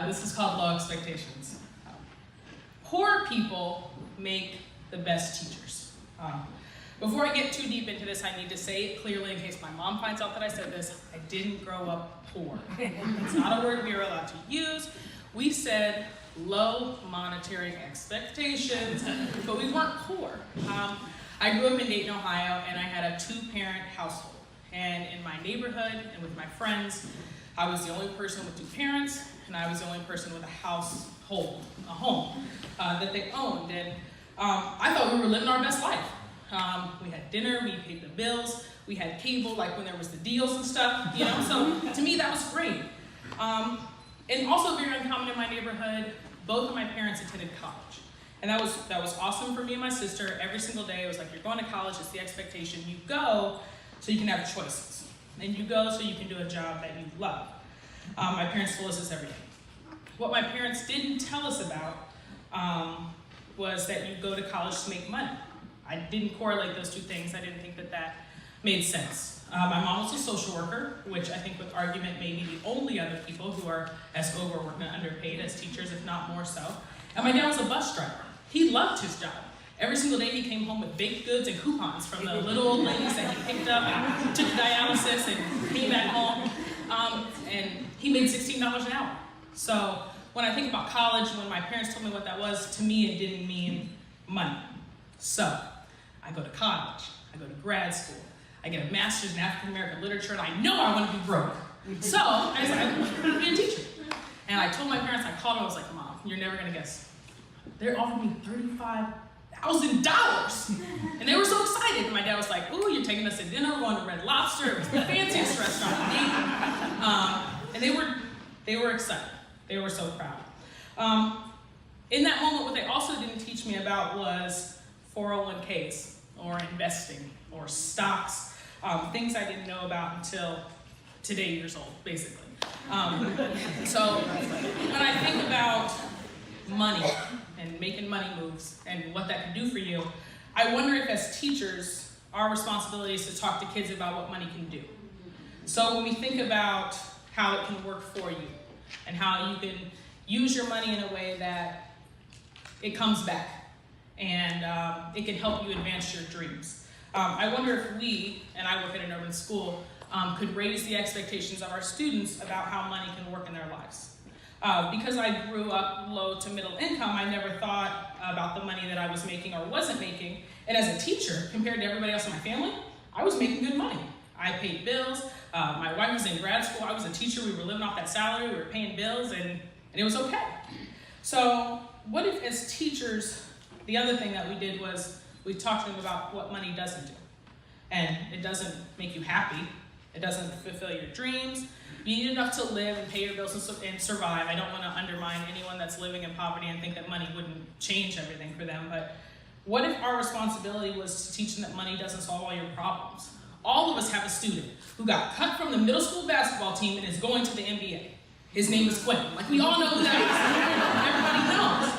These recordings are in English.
This is called Low Expectations. Poor people make the best teachers. Before I get too deep into this, I need to say it clearly in case my mom finds out that I said this. I didn't grow up poor. It's not a word we are allowed to use. We said low monetary expectations, but we weren't poor. I grew up in Dayton, Ohio, and I had a two-parent household. And in my neighborhood and with my friends, I was the only person with two parents, and I was the only person with a home that they owned. And I thought we were living our best life. We had dinner, we paid the bills, we had cable, like when there was the deals and stuff, you know, so to me that was great. And also very uncommon in my neighborhood, both of my parents attended college. And that was awesome for me and my sister. Every single day it was like, you're going to college, it's the expectation. You go so you can have choices. And you go so you can do a job that you love. My parents told us this every day. What my parents didn't tell us about was that you go to college to make money. I didn't correlate those two things. I didn't think that that made sense. My mom was a social worker, which I think with argument may be the only other people who are as overworked and underpaid as teachers, if not more so. And my dad was a bus driver. He loved his job. Every single day he came home with baked goods and coupons from the little old ladies that he picked up and took dialysis and came back home. And he made $16 an hour. So when I think about college, when my parents told me what that was, to me it didn't mean money. So I go to college, I go to grad school, I get a master's in African American literature, and I know I want to be broke. So I said, I want to be a teacher. And I told my parents, I called them, I was like, Mom, you're never gonna guess. They offered me $35,000. And they were so excited. And my dad was like, ooh, you're taking us to dinner, we're going to Red Lobster, it was the fanciest restaurant to eat. And they were excited. They were so proud. In that moment, what they also didn't teach me about was 401ks or investing or stocks, things I didn't know about until today years old, basically. So when I think about money and making money moves and what that can do for you, I wonder if as teachers, our responsibility is to talk to kids about what money can do. So when we think about how it can work for you and how you can use your money in a way that it comes back and it can help you advance your dreams. I wonder if we, and I work at an urban school, could raise the expectations of our students about how money can work in their lives. Because I grew up low to middle income, I never thought about the money that I was making or wasn't making. And as a teacher, compared to everybody else in my family, I was making good money. I paid bills. My wife was in grad school. I was a teacher. We were living off that salary. We were paying bills, and it was okay. So what if as teachers, the other thing that we did was we talked to them about what money doesn't do. And it doesn't make you happy. It doesn't fulfill your dreams. You need enough to live and pay your bills and survive. I don't want to undermine anyone that's living in poverty and think that money wouldn't change everything for them. But what if our responsibility was to teach them that money doesn't solve all your problems? All of us have a student who got cut from the middle school basketball team and is going to the NBA. His name is Quentin. Like, we all know who that is. Everybody knows.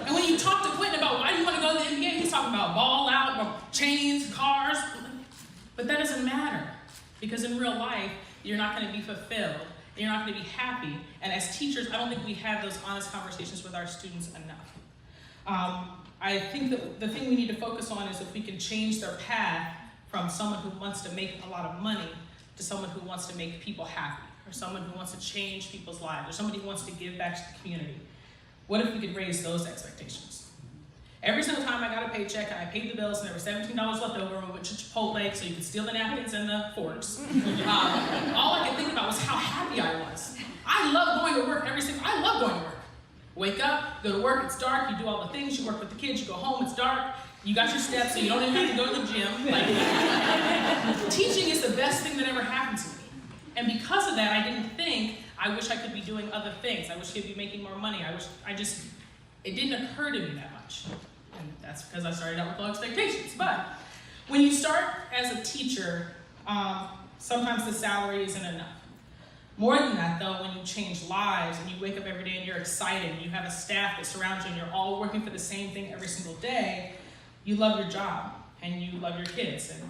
And when you talk to Quentin about why do you want to go to the NBA, he's talking about ball out, chains, cars. But that doesn't matter. Because in real life, you're not going to be fulfilled. You're not going to be happy. And as teachers, I don't think we have those honest conversations with our students enough. I think that the thing we need to focus on is if we can change their path from someone who wants to make a lot of money to someone who wants to make people happy, or someone who wants to change people's lives, or somebody who wants to give back to the community. What if we could raise those expectations? Every single time I got a paycheck and I paid the bills and there were $17 left over, we went to Chipotle so you could steal the napkins and the forks. All I could think about was how happy I was. I love going to work I love going to work. Wake up, go to work, it's dark, you do all the things, you work with the kids, you go home, it's dark, you got your steps so you don't even have to go to the gym. Like, teaching is the best thing that ever happened to me. And because of that, I didn't think, I wish I could be doing other things. I wish I could be making more money. It didn't occur to me that much. And that's because I started out with low expectations. But when you start as a teacher, sometimes the salary isn't enough. More than that, though, when you change lives and you wake up every day and you're excited, and you have a staff that surrounds you and you're all working for the same thing every single day, you love your job and you love your kids, and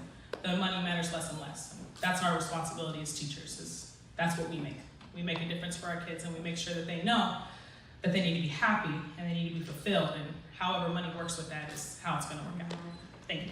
the money matters less and less. That's our responsibility as teachers, that's what we make. we make a difference for our kids and we make sure that they know that they need to be happy and they need to be fulfilled, and however money works with that is how it's going to work out. Thank you.